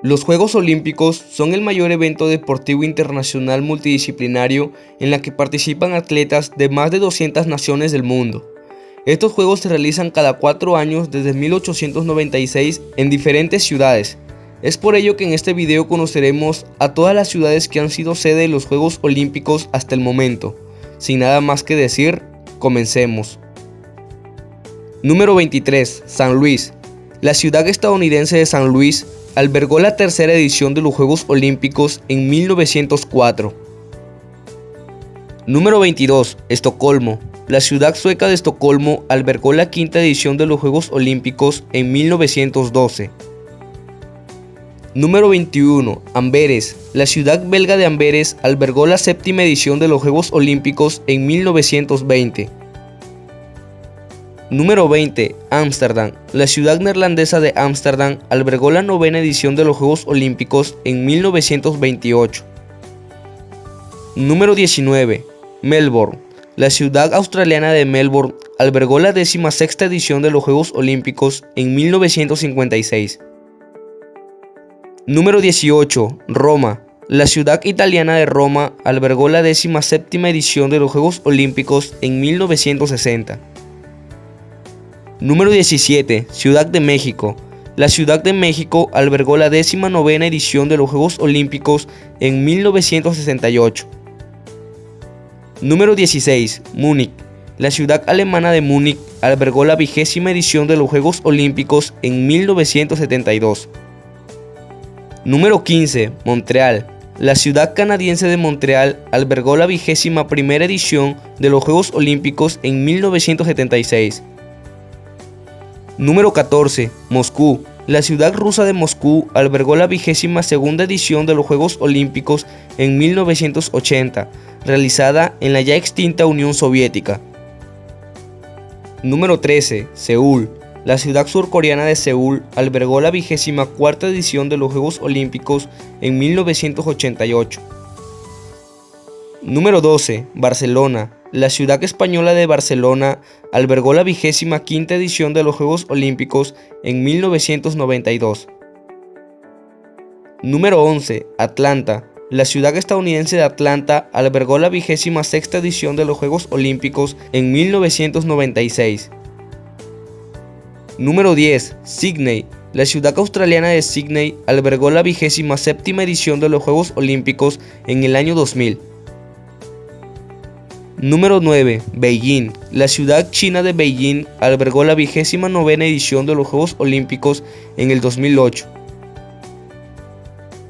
Los Juegos Olímpicos son el mayor evento deportivo internacional multidisciplinario en la que participan atletas de más de 200 naciones del mundo. Estos Juegos se realizan cada 4 años desde 1896 en diferentes ciudades. Es por ello que en este video conoceremos a todas las ciudades que han sido sede de los Juegos Olímpicos hasta el momento. Sin nada más que decir, comencemos. Número 23. San Luis. La ciudad estadounidense de San Luis albergó la tercera edición de los Juegos Olímpicos en 1904. Número 22. Estocolmo. La ciudad sueca de Estocolmo albergó la quinta edición de los Juegos Olímpicos en 1912. Número 21. Amberes. La ciudad belga de Amberes albergó la séptima edición de los Juegos Olímpicos en 1920. Número 20. Ámsterdam. La ciudad neerlandesa de Ámsterdam albergó la novena edición de los Juegos Olímpicos en 1928. Número 19. Melbourne. La ciudad australiana de Melbourne albergó la 16ª edición de los Juegos Olímpicos en 1956. Número 18. Roma. La ciudad italiana de Roma albergó la 17ª edición de los Juegos Olímpicos en 1960. Número 17. Ciudad de México. La Ciudad de México albergó la 19ª edición de los Juegos Olímpicos en 1968. Número 16. Múnich. La ciudad alemana de Múnich albergó la 20ª edición de los Juegos Olímpicos en 1972. Número 15. Montreal. La ciudad canadiense de Montreal albergó la 21ª edición de los Juegos Olímpicos en 1976. Número 14. Moscú. La ciudad rusa de Moscú albergó la 22ª edición de los Juegos Olímpicos en 1980, realizada en la ya extinta Unión Soviética. Número 13. Seúl. La ciudad surcoreana de Seúl albergó la 24ª edición de los Juegos Olímpicos en 1988. Número 12. Barcelona. La ciudad española de Barcelona albergó la 25ª edición de los Juegos Olímpicos en 1992. Número 11. Atlanta. La ciudad estadounidense de Atlanta albergó la 26ª edición de los Juegos Olímpicos en 1996. Número 10. Sydney. La ciudad australiana de Sydney albergó la 27ª edición de los Juegos Olímpicos en el año 2000. Número 9. Beijing. La ciudad china de Beijing albergó la 29ª edición de los Juegos Olímpicos en el 2008.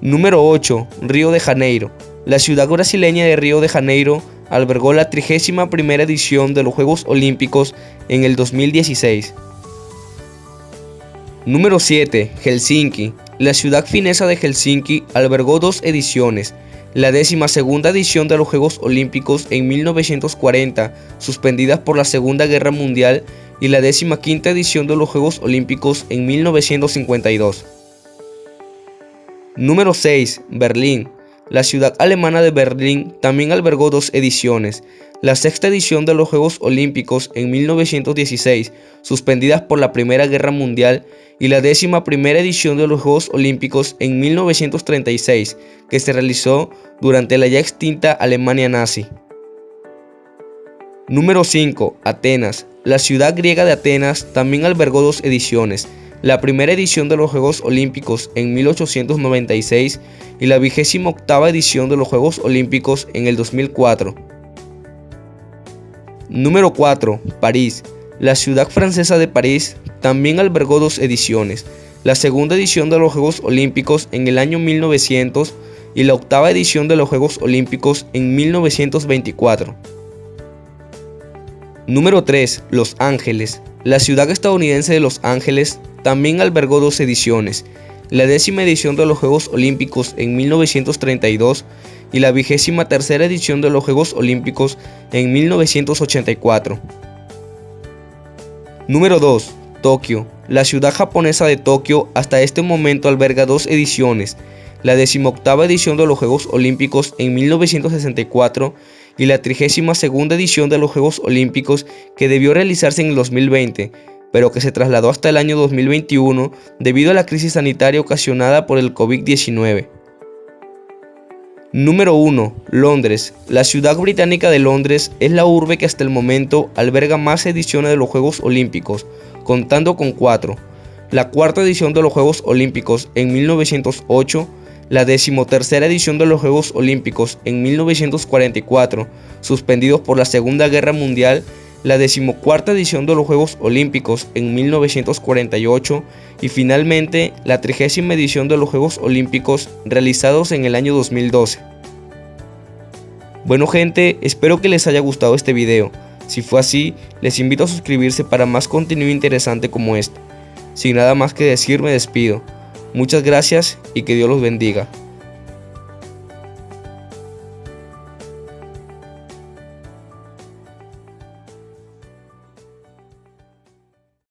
Número 8. Río de Janeiro. La ciudad brasileña de Río de Janeiro albergó la 31ª edición de los Juegos Olímpicos en el 2016. Número 7. Helsinki. La ciudad finesa de Helsinki albergó 2 ediciones. La 12ª edición de los Juegos Olímpicos en 1940, suspendidas por la Segunda Guerra Mundial, y la 15ª edición de los Juegos Olímpicos en 1952. Número 6. Berlín. La ciudad alemana de Berlín también albergó 2 ediciones. La 6ª edición de los Juegos Olímpicos en 1916, suspendidas por la Primera Guerra Mundial, y la 11ª edición de los Juegos Olímpicos en 1936, que se realizó durante la ya extinta Alemania nazi. Número 5. Atenas. La ciudad griega de Atenas también albergó 2 ediciones. La primera edición de los Juegos Olímpicos en 1896 y la 28ª edición de los Juegos Olímpicos en el 2004. Número 4. París. La ciudad francesa de París también albergó 2 ediciones. La segunda edición de los Juegos Olímpicos en el año 1900 y la 8ª edición de los Juegos Olímpicos en 1924. Número 3. Los Ángeles. La ciudad estadounidense de Los Ángeles también albergó 2 ediciones. La 10ª edición de los Juegos Olímpicos en 1932 y la 23ª edición de los Juegos Olímpicos en 1984. Número 2. Tokio. La ciudad japonesa de Tokio hasta este momento alberga 2 ediciones. La 18ª edición de los Juegos Olímpicos en 1964 y la 32ª edición de los Juegos Olímpicos que debió realizarse en el 2020, pero que se trasladó hasta el año 2021 debido a la crisis sanitaria ocasionada por el COVID-19. Número 1. Londres. La ciudad británica de Londres es la urbe que hasta el momento alberga más ediciones de los Juegos Olímpicos, contando con 4. La cuarta edición de los Juegos Olímpicos en 1908, la 13ª edición de los Juegos Olímpicos en 1944, suspendidos por la Segunda Guerra Mundial, la 14ª edición de los Juegos Olímpicos en 1948 y finalmente la 30ª edición de los Juegos Olímpicos realizados en el año 2012. Bueno gente, espero que les haya gustado este video. Si fue así, les invito a suscribirse para más contenido interesante como este. Sin nada más que decir, me despido. Muchas gracias y que Dios los bendiga.